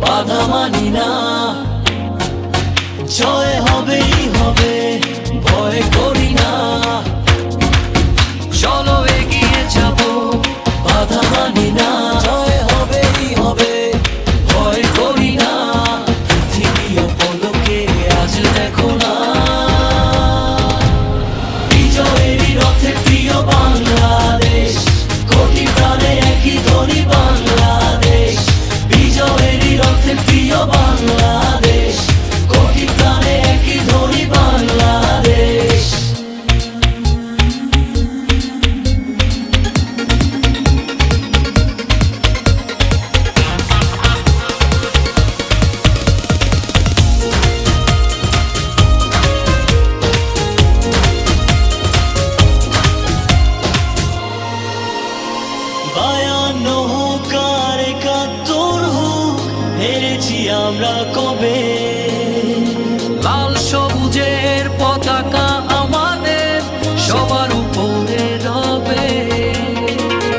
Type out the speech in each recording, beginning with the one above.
বাধা মানি না। জয় হবেই হবে, ভয় করি না। চলো এগিয়ে যাব, বাধা মানি না। জয় হবেই হবে, ভয় করি না। পৃথিবী পলকে আজ দেখো না, বিজয়েরই রথে প্রিয় বাংলাদেশ। কোটি প্রাণে একই ধ্বনি বাংলাদেশ। বিজয়েরই রথে প্রিয় বাংলাদেশ। কোটি প্রাণে একই ধ্বনি বাংলাদেশ। বায়ান্ন হোক আর ৭১ হোক, হেরেছি আমরা কবে? লাল সবুজের পতাকা আমাদের সবার উপরে রবে।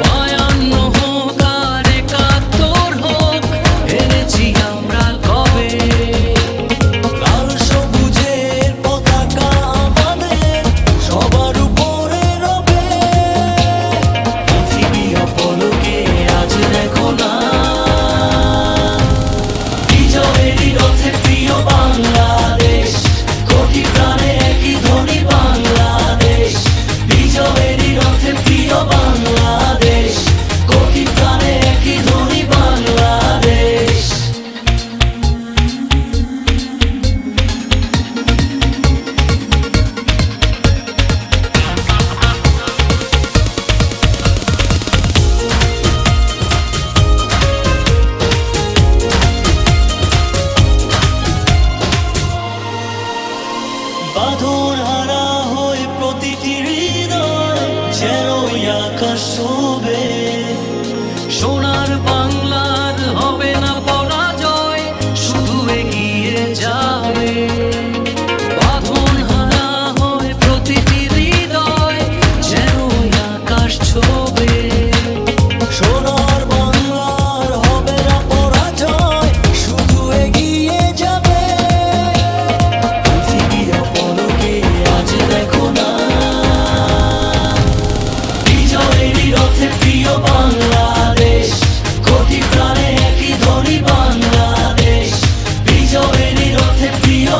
বায়ান্ন হোক আর ৭১ হোক, হেরেছি আমরা কবে? লাল সবুজের পতাকা আমাদের সবার উপরে রবে। পৃথিবী পলকে আজ দেখো না, বিজয়েরই রথে প্রিয় বাংলাদেশ। কোটি প্রাণে একই ধ্বনি বাংলাদেশ। বিজয়েরই রথে প্রিয় বাংলাদেশ। কোটি প্রাণে একই ধ্বনি বাংলাদেশ। বাঁধন হারা হয়ে প্রতিটি হৃদয় যেন আকাশ শোবে। সোনার বাংলার হবে না পরাজয়, শুধু এগিয়ে যাবে। বাঁধন হারা হয়ে প্রতিটি হৃদয় যেন আকাশ ছোবে। সোনার বাংলার হবে না পরাজয়, শুধু এগিয়ে যাবে। আজ দেখো না, বিজয়েরই রথে প্রিয় বাংলাদেশ। কোটি প্রাণে একই ধ্বনি বাংলাদেশ। বিজয়েরই রথে প্রিয়